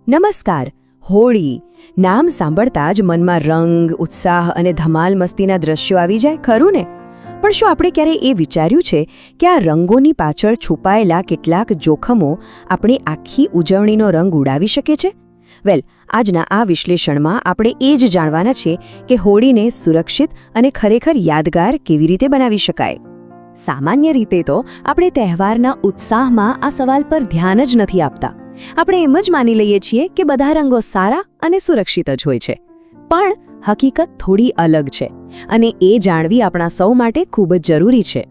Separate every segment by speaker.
Speaker 1: નમસ્કાર. હોળી નામ સાંભળતા જ મનમાં રંગ, ઉત્સાહ અને ધમાલ મસ્તીના દ્રશ્યો આવી જાય, ખરું ને? પણ શું આપણે ક્યારેય એ વિચાર્યું છે કે આ રંગોની પાછળ છુપાયેલા કેટલાક જોખમો આપણી આખી ઉજવણીનો રંગ ઉડાવી શકે છે? વેલ, આજના આ વિશ્લેષણમાં આપણે એ જ જાણવાના છે કે હોળીને સુરક્ષિત અને ખરેખર યાદગાર કેવી રીતે બનાવી શકાય. સામાન્ય રીતે તો આપણે તહેવારના ઉત્સાહમાં આ સવાલ પર ધ્યાન જ નથી આપતા. આપણે એમ જ માની લઈએ છીએ કે બધા રંગો સારા અને સુરક્ષિત જ હોય છે. પણ હકીકત થોડી અલગ છે અને એ જાણવી આપણા સૌ માટે ખૂબ જ જરૂરી છે.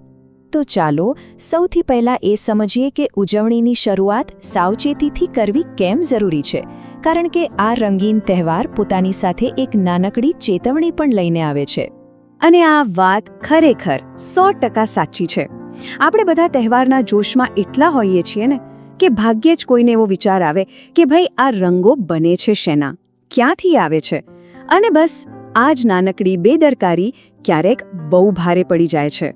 Speaker 1: તો ચાલો સૌથી પહેલા એ સમજીએ કે ઉજવણીની શરૂઆત સાવચેતીથી કરવી કેમ જરૂરી છે. કારણ કે આ રંગીન તહેવાર પોતાની સાથે એક નાનકડી ચેતવણી પણ લઈને આવે છે. અને આ વાત ખરેખર 100% સાચી છે. આપણે બધા તહેવારના જોશમાં એટલા હોઈએ છીએ ને કે ભાગ્યે જ કોઈને એવો વિચાર આવે કે ભાઈ આ રંગો બને છે શેના, ક્યાંથી આવે છે, અને બસ આ જ નાનકડી બેદરકારી ક્યારેક બહુ ભારે પડી જાય છે.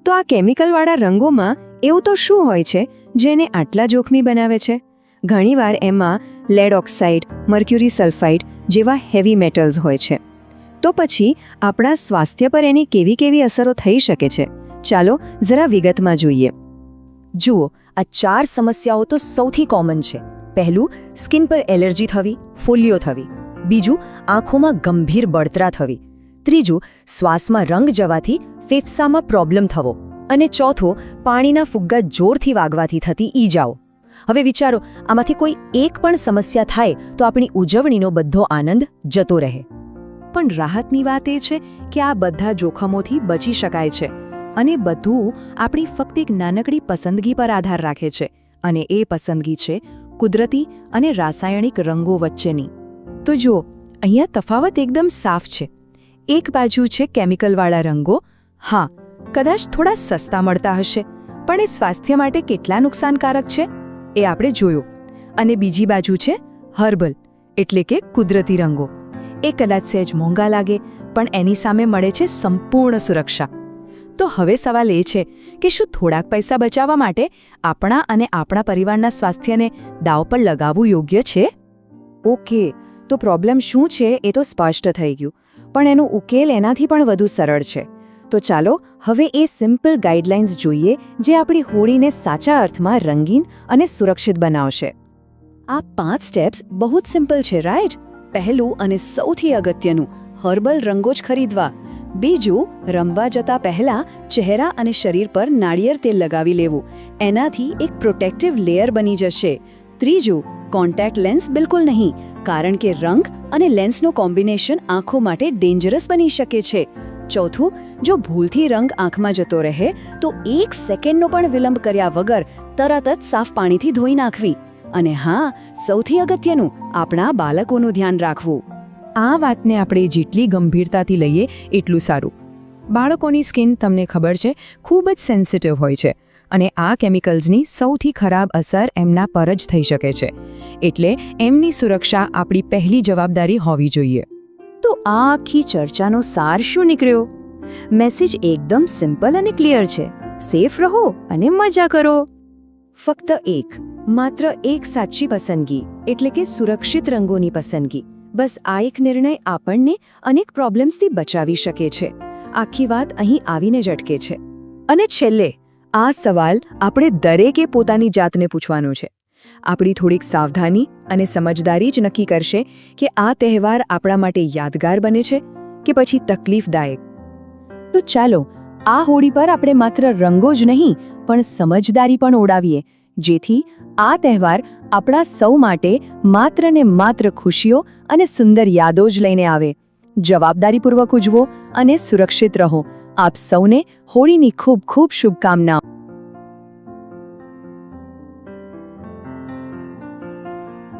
Speaker 1: તો આ કેમિકલવાળા રંગોમાં એવું તો શું હોય છે જેને આટલા જોખમી બનાવે છે? ઘણીવાર એમાં લેડ ઓક્સાઇડ, મર્ક્યુરી સલ્ફાઇડ જેવા હેવી મેટલ્સ હોય છે. તો પછી આપણા સ્વાસ્થ્ય પર એની કેવી કેવી અસરો થઈ શકે છે? ચાલો જરા વિગતમાં જોઈએ. જુઓ, આ 4 સમસ્યાઓ તો સૌથી કોમન છે. પહેલું, સ્કિન પર એલર્જી થવી, ફોલ્લીઓ થવી. બીજું, આંખોમાં ગંભીર બળતરા થવી. ત્રીજું, શ્વાસમાં રંગ જવાથી ફેફસામાં પ્રોબ્લેમ થવો. અને ચોથું, પાણીના ફુગ્ગા જોરથી વાગવાથી થતી ઈજાઓ. હવે વિચારો, આમાંથી કોઈ એક પણ સમસ્યા થાય તો આપણી ઉજવણીનો બધો આનંદ જતો રહે. પણ રાહતની વાત એ છે કે આ બધા જોખમોથી બચી શકાય છે. અને બધું આપણી ફક્ત એક નાનકડી પસંદગી પર આધાર રાખે છે. અને એ પસંદગી છે કુદરતી અને રાસાયણિક રંગો વચ્ચેની. તો જુઓ, અહીંયા તફાવત એકદમ સાફ છે. એક બાજુ છે કેમિકલવાળા રંગો. હા, કદાચ થોડા સસ્તા મળતા હશે, પણ એ સ્વાસ્થ્ય માટે કેટલા નુકસાનકારક છે એ આપણે જોયું. અને બીજી બાજુ છે હર્બલ, એટલે કે કુદરતી રંગો. એ કદાચ સહેજ મોંઘા લાગે, પણ એની સામે મળે છે સંપૂર્ણ સુરક્ષા. તો હવે સવાલ એ છે કે શું થોડાક પૈસા બચાવવા માટે આપણા અને આપણા પરિવારના સ્વાસ્થ્યને દાવ પર લગાવવું યોગ્ય છે? ઓકે, તો પ્રોબ્લેમ શું છે એ તો સ્પષ્ટ થઈ ગયું, પણ એનો ઉકેલ એનાથી પણ વધુ સરળ છે. તો ચાલો હવે એ સિમ્પલ ગાઈડલાઇન્સ જોઈએ જે આપણી હોળીને સાચા અર્થમાં રંગીન અને સુરક્ષિત બનાવશે. આ 5 સ્ટેપ્સ બહુ જ સિમ્પલ છે, રાઈટ? પહેલું અને સૌથી અગત્યનું, હર્બલ રંગો જ ખરીદવા. બીજું, રમવા જતા પહેલા ચહેરા અને શરીર પર નાળિયેર તેલ લગાવી લેવું. એનાથી એક પ્રોટેક્ટિવ લેયર બની જશે. ત્રીજું, કોન્ટેક્ટ લેન્સ બિલકુલ નહીં, કારણ કે રંગ અને લેન્સનું કોમ્બિનેશન આંખો માટે ડેન્જરસ બની શકે છે. ચોથું, જો ભૂલથી રંગ આંખમાં જતો રહે તો 1 સેકન્ડનો પણ વિલંબ કર્યા વગર તરત જ સાફ પાણીથી ધોઈ નાખવી. અને હા, સૌથી અગત્યનું, આપણા બાળકોનું ધ્યાન રાખવું. આ વાતને આપણે જેટલી ગંભીરતાથી લઈએ એટલું સારું. બાળકોની સ્કિન, તમને ખબર છે, ખૂબ જ સેન્સિટિવ હોય છે. અને આ કેમિકલ્સની સૌથી ખરાબ અસર એમના પર જ થઈ શકે છે. એટલે એમની સુરક્ષા આપણી પહેલી જવાબદારી હોવી જોઈએ. તો આ આખી ચર્ચાનો સાર શું નીકળ્યો? મેસેજ એકદમ સિમ્પલ અને ક્લિયર છે. સેફ રહો અને મજા કરો. ફક્ત માત્ર એક સાચી પસંદગી, એટલે કે સુરક્ષિત રંગોની પસંદગી. બસ આ એક નિર્ણય આપણને અનેક પ્રોબ્લેમ્સથી બચાવી શકે છે. આખી વાત અહીં આવીને જ અટકે છે. અને છેલ્લે, આ સવાલ આપણે દરેકે પોતાની જાતને પૂછવાનો છે. આપણી થોડીક સાવધાની અને સમજદારી જ નક્કી કરશે કે આ તહેવાર આપણા માટે યાદગાર બને છે કે પછી તકલીફદાયક. તો ચાલો આ હોળી પર આપણે માત્ર રંગો જ નહીં પણ સમજદારી પણ ઉડાવીએ, જેથી આ તહેવાર આપણા સૌ માટે માત્ર ને માત્ર ખુશીઓ અને સુંદર યાદો જ લઈને આવે. જવાબદારીપૂર્વક ઉજવો અને સુરક્ષિત રહો. આપ સૌને હોળીની ખૂબ ખૂબ શુભકામનાઓ.